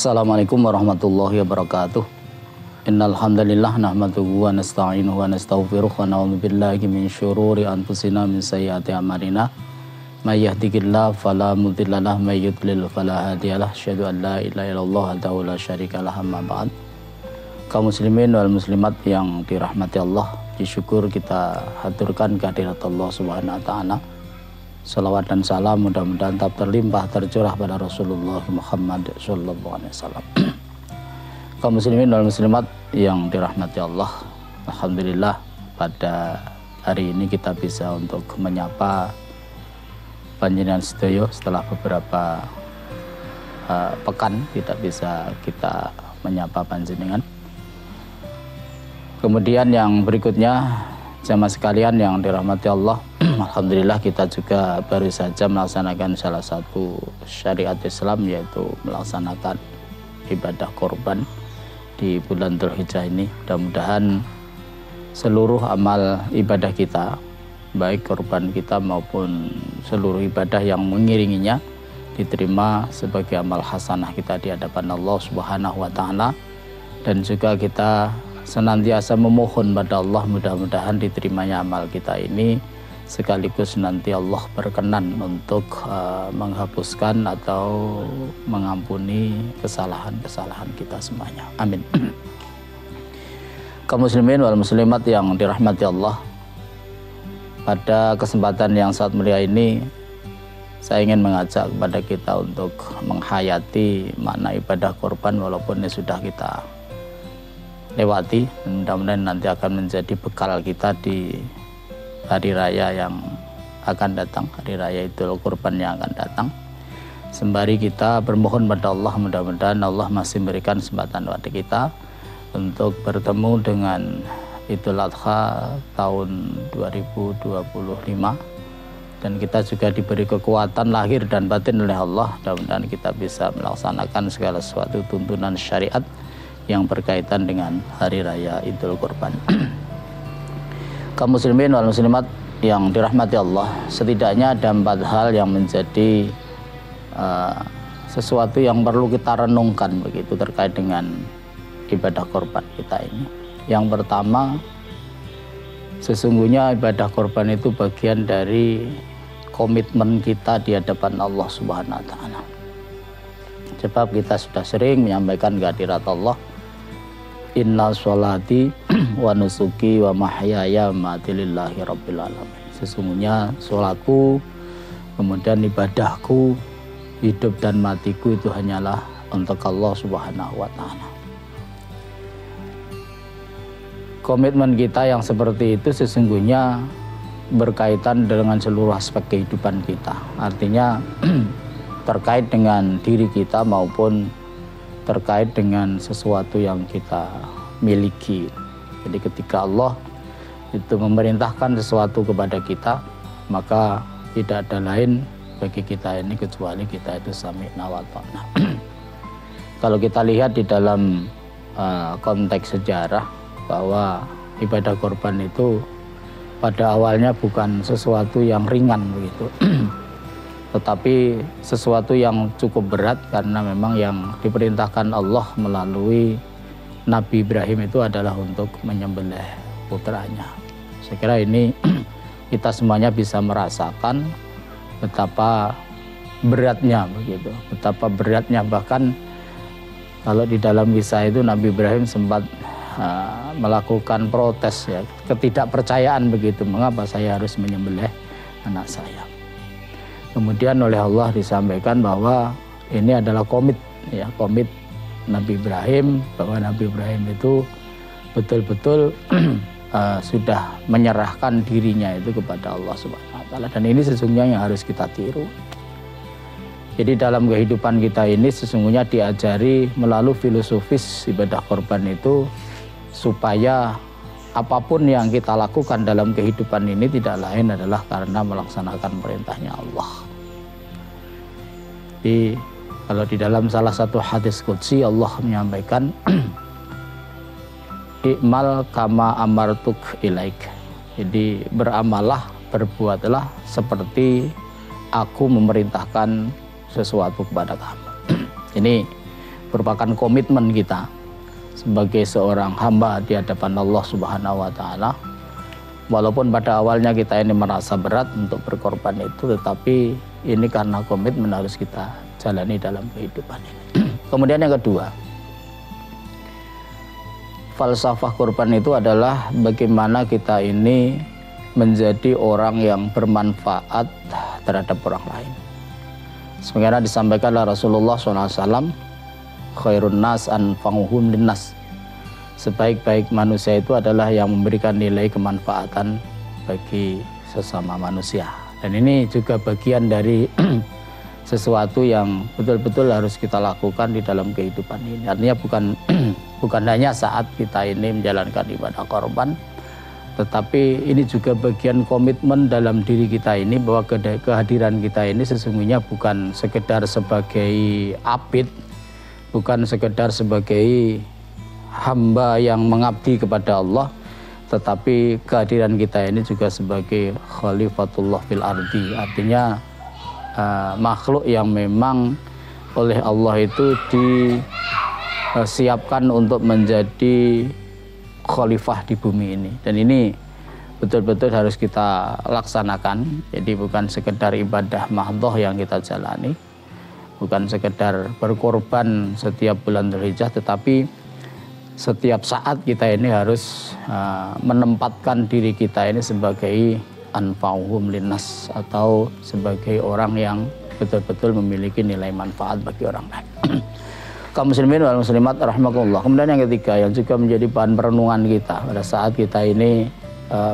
Assalamualaikum warahmatullahi wabarakatuh. Innal hamdalillah nahmaduhu wa nasta'inuhu wa nastaghfiruh wa na'udzu billahi min syururi anfusina min sayyiati a'malina. May yahdihillahu fala mudilla lahu, may yudlil fala hadiyalah. Asyhadu an la ilaha illallah wahdahu la syarikalah, amma ba'd. Kaum muslimin wal muslimat yang dirahmati Allah, disyukur kita haturkan kehadirat Allah Subhanahu wa taala. Salawat dan salam mudah-mudahan tetap terlimpah tercurah pada Rasulullah Muhammad sallallahu alaihi wasallam. Kaum muslimin wal muslimat yang dirahmati Allah, alhamdulillah pada hari ini kita bisa untuk menyapa panjenengan sedaya setelah beberapa pekan tidak bisa kita menyapa panjenengan. Kemudian yang berikutnya, jamaah sekalian yang dirahmati Allah, alhamdulillah kita juga baru saja melaksanakan salah satu syariat Islam, yaitu melaksanakan ibadah korban di bulan Dzulhijjah ini. Mudah-mudahan seluruh amal ibadah kita, baik korban kita maupun seluruh ibadah yang mengiringinya, diterima sebagai amal hasanah kita di hadapan Allah Subhanahu wa taala. Dan juga kita senantiasa memohon pada Allah mudah-mudahan diterimanya amal kita ini, sekaligus nanti Allah berkenan untuk menghapuskan atau mengampuni kesalahan-kesalahan kita semuanya. Amin. Kaum muslimin wal muslimat yang dirahmati Allah, pada kesempatan yang sangat mulia ini saya ingin mengajak kepada kita untuk menghayati makna ibadah korban walaupun ini sudah kita lewati. Mudah-mudahan nanti akan menjadi bekal kita di hari raya yang akan datang, hari raya Idul Kurban yang akan datang. Sembari kita bermohon pada Allah, mudah-mudahan Allah masih memberikan kesempatan kepada kita untuk bertemu dengan Idul Adha tahun 2025, dan kita juga diberi kekuatan lahir dan batin oleh Allah. Mudah-mudahan kita bisa melaksanakan segala sesuatu tuntunan syariat yang berkaitan dengan hari raya Idul Kurban. Kaum muslimin wal muslimat yang dirahmati Allah, setidaknya ada 4 hal yang menjadi sesuatu yang perlu kita renungkan begitu terkait dengan ibadah korban kita ini. Yang pertama, sesungguhnya ibadah korban itu bagian dari komitmen kita di hadapan Allah Subhanahu wa taala. Sebab kita sudah sering menyampaikan kehadirat Allah, inna sholati wa nusuki wa mahyaya mati lillahi rabbil alamin. Sesungguhnya sholatku, kemudian ibadahku, hidup dan matiku itu hanyalah untuk Allah Subhanahu wa taala. Komitmen kita yang seperti itu sesungguhnya berkaitan dengan seluruh aspek kehidupan kita. Artinya terkait dengan diri kita maupun terkait dengan sesuatu yang kita miliki. Jadi ketika Allah itu memerintahkan sesuatu kepada kita, maka tidak ada lain bagi kita ini kecuali kita itu sami'na wa ta'na. Kalau kita lihat di dalam konteks sejarah, bahwa ibadah korban itu pada awalnya bukan sesuatu yang ringan begitu, tetapi sesuatu yang cukup berat, karena memang yang diperintahkan Allah melalui Nabi Ibrahim itu adalah untuk menyembelih putranya. Saya kira ini kita semuanya bisa merasakan betapa beratnya begitu, betapa beratnya. Bahkan kalau di dalam kisah itu Nabi Ibrahim sempat melakukan protes, ya, ketidakpercayaan begitu, mengapa saya harus menyembelih anak saya. Kemudian oleh Allah disampaikan bahwa ini adalah komit Nabi Ibrahim, bahwa Nabi Ibrahim itu betul-betul sudah menyerahkan dirinya itu kepada Allah Subhanahu wa taala, dan ini sesungguhnya yang harus kita tiru. Jadi dalam kehidupan kita ini sesungguhnya diajari melalui filosofis ibadah korban itu, supaya apapun yang kita lakukan dalam kehidupan ini tidak lain adalah karena melaksanakan perintahnya Allah. Jadi kalau di dalam salah satu hadis qudsi Allah menyampaikan, i'mal kama amartuk ilaik. Jadi beramallah, berbuatlah seperti aku memerintahkan sesuatu kepada kamu. Ini merupakan komitmen kita sebagai seorang hamba di hadapan Allah Subhanahu wa taala. Walaupun pada awalnya kita ini merasa berat untuk berkorban itu, tetapi ini karena komitmen harus kita jalani dalam kehidupan ini. Kemudian yang kedua, falsafah korban itu adalah bagaimana kita ini menjadi orang yang bermanfaat terhadap orang lain. Sebagaimana disampaikan oleh Rasulullah SAW, khairun nas anfa'uhum linnas. Sebaik-baik manusia itu adalah yang memberikan nilai kemanfaatan bagi sesama manusia. Dan ini juga bagian dari sesuatu yang betul-betul harus kita lakukan di dalam kehidupan ini. Artinya bukan hanya saat kita ini menjalankan ibadah korban, tetapi ini juga bagian komitmen dalam diri kita ini, bahwa kehadiran kita ini sesungguhnya bukan sekedar sebagai abid, bukan sekedar sebagai hamba yang mengabdi kepada Allah, tetapi kehadiran kita ini juga sebagai khalifatullah fil ardi. Artinya makhluk yang memang oleh Allah itu disiapkan untuk menjadi khalifah di bumi ini. Dan ini betul-betul harus kita laksanakan. Jadi bukan sekedar ibadah mahdhah yang kita jalani, bukan sekedar berkorban setiap bulan Dzulhijjah, tetapi setiap saat kita ini harus menempatkan diri kita ini sebagai anfa'uhum linnas, atau sebagai orang yang betul-betul memiliki nilai manfaat bagi orang lain. Kaum muslimin wal muslimat rahimakumullah. Kemudian yang ketiga yang juga menjadi bahan perenungan kita pada saat kita ini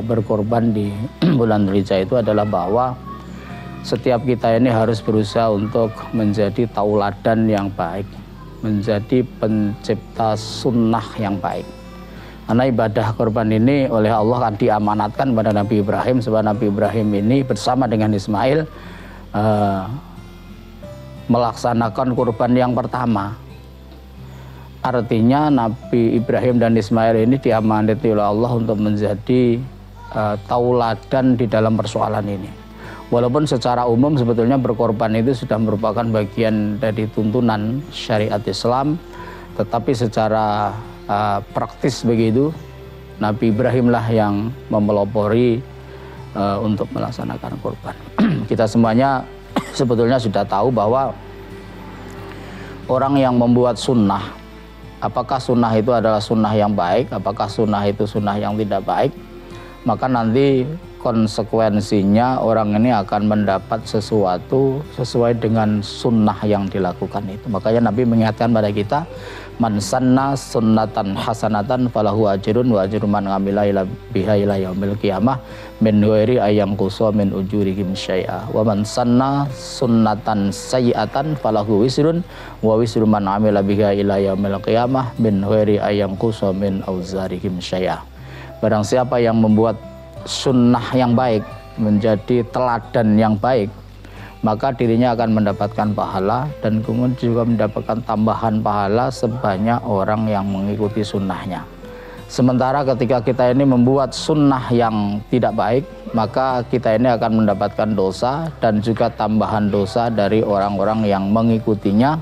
berkorban di bulan Dzulhijjah itu adalah bahwa setiap kita ini harus berusaha untuk menjadi tauladan yang baik, menjadi pencipta sunnah yang baik. Karena ibadah korban ini oleh Allah kan diamanatkan pada Nabi Ibrahim, sebab Nabi Ibrahim ini bersama dengan Ismail melaksanakan kurban yang pertama. Artinya Nabi Ibrahim dan Ismail ini diamanati oleh Allah untuk menjadi tauladan di dalam persoalan ini. Walaupun secara umum sebetulnya berkorban itu sudah merupakan bagian dari tuntunan syariat Islam, tetapi secara praktis begitu, Nabi Ibrahimlah yang mempelopori untuk melaksanakan korban. Kita semuanya sebetulnya sudah tahu bahwa orang yang membuat sunnah, apakah sunnah itu adalah sunnah yang baik, apakah sunnah itu sunnah yang tidak baik, maka nanti konsekuensinya orang ini akan mendapat sesuatu sesuai dengan sunnah yang dilakukan itu. Makanya Nabi mengingatkan pada kita, man sanna sunnatan hasanatan falahu ajrun wa ajru man ngamila ila biha ila yaumil qiyamah min ghairi ayang qusa min ujurihim syai'a wa man sanna sunnatan sayyi'atan falahu wisrun wa wisru man amila biha ila yaumil qiyamah min ghairi ayang qusa min auzarihim syai'a. Barang siapa yang membuat sunnah yang baik, menjadi teladan yang baik, maka dirinya akan mendapatkan pahala, dan kemudian juga mendapatkan tambahan pahala sebanyak orang yang mengikuti sunnahnya. Sementara ketika kita ini membuat sunnah yang tidak baik, maka kita ini akan mendapatkan dosa dan juga tambahan dosa dari orang-orang yang mengikutinya.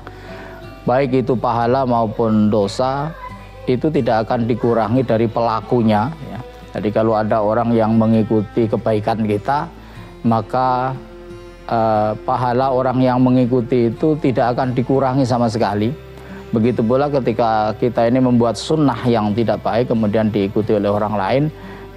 Baik itu pahala maupun dosa itu tidak akan dikurangi dari pelakunya, ya. Jadi kalau ada orang yang mengikuti kebaikan kita, maka pahala orang yang mengikuti itu tidak akan dikurangi sama sekali. Begitu pula ketika kita ini membuat sunnah yang tidak baik kemudian diikuti oleh orang lain,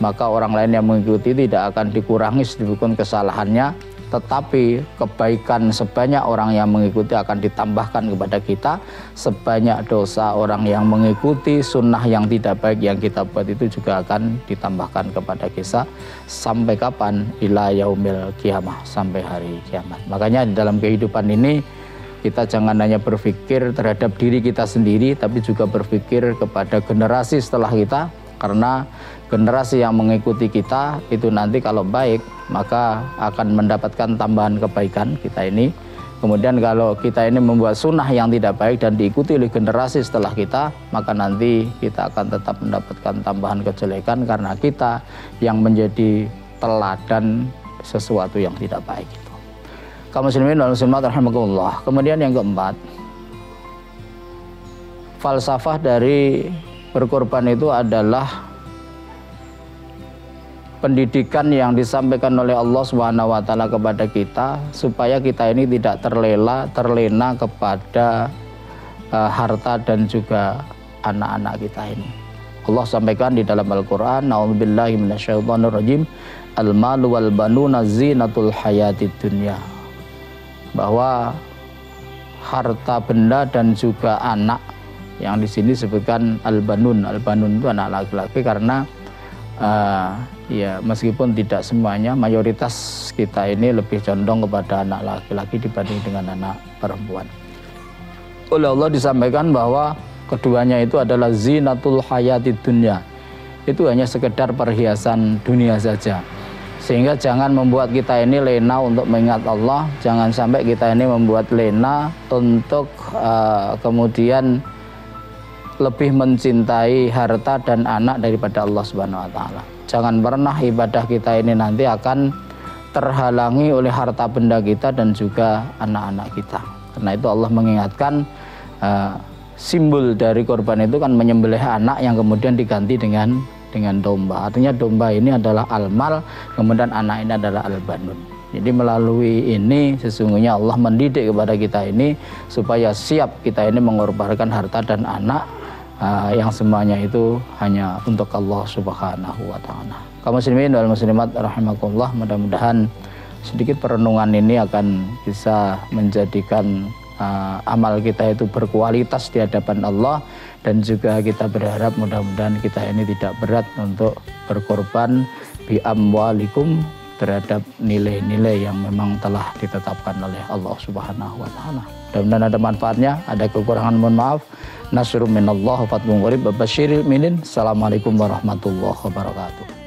maka orang lain yang mengikuti tidak akan dikurangi sedikitpun kesalahannya, tetapi kebaikan sebanyak orang yang mengikuti akan ditambahkan kepada kita, sebanyak dosa orang yang mengikuti sunnah yang tidak baik yang kita buat itu juga akan ditambahkan kepada kita. Sampai kapan? Ila yaumil qiyamah, sampai hari kiamat. Makanya di dalam kehidupan ini kita jangan hanya berpikir terhadap diri kita sendiri, tapi juga berpikir kepada generasi setelah kita, karena generasi yang mengikuti kita itu nanti kalau baik maka akan mendapatkan tambahan kebaikan kita ini. Kemudian kalau kita ini membuat sunnah yang tidak baik dan diikuti oleh generasi setelah kita, maka nanti kita akan tetap mendapatkan tambahan kejelekan karena kita yang menjadi teladan sesuatu yang tidak baik itu. Kaum muslimin wal muslimat rahimakumullah. Kemudian yang keempat, falsafah dari berkorban itu adalah pendidikan yang disampaikan oleh Allah Subhanahu wa taala kepada kita supaya kita ini tidak terlena kepada harta dan juga anak-anak kita ini. Allah sampaikan di dalam Al-Qur'an, "A'udzubillahi minasyaitonirrajim, al-malu wal banuna zinatul hayatid dunya." Bahwa harta benda dan juga anak, yang di sini disebutkan al-banun. Al-banun itu anak laki-laki karena ya meskipun tidak semuanya, mayoritas kita ini lebih condong kepada anak laki-laki dibanding dengan anak perempuan. Oleh Allah disampaikan bahwa keduanya itu adalah zinatul hayatid dunya. Itu hanya sekedar perhiasan dunia saja. Sehingga jangan membuat kita ini lena untuk mengingat Allah, jangan sampai kita ini membuat lena untuk kemudian lebih mencintai harta dan anak daripada Allah Subhanahu wa taala. Jangan pernah ibadah kita ini nanti akan terhalangi oleh harta benda kita dan juga anak-anak kita. Karena itu Allah mengingatkan simbol dari korban itu kan menyembelih anak yang kemudian diganti dengan domba. Artinya domba ini adalah al-mal, kemudian anak ini adalah al-banun. Jadi melalui ini sesungguhnya Allah mendidik kepada kita ini supaya siap kita ini mengorbankan harta dan anak yang semuanya itu hanya untuk Allah Subhanahu wa taala. Kaum muslimin wal muslimat rahimakumullah, mudah-mudahan sedikit perenungan ini akan bisa menjadikan amal kita itu berkualitas di hadapan Allah, dan juga kita berharap mudah-mudahan kita ini tidak berat untuk berkorban bi amwalikum terhadap nilai-nilai yang memang telah ditetapkan oleh Allah Subhanahu wa taala. Mudah-mudahan ada manfaatnya, ada kekurangan mohon maaf. Nasrun minallah wa fatmun qarib, basyiril mu'minin. Assalamualaikum warahmatullahi wabarakatuh.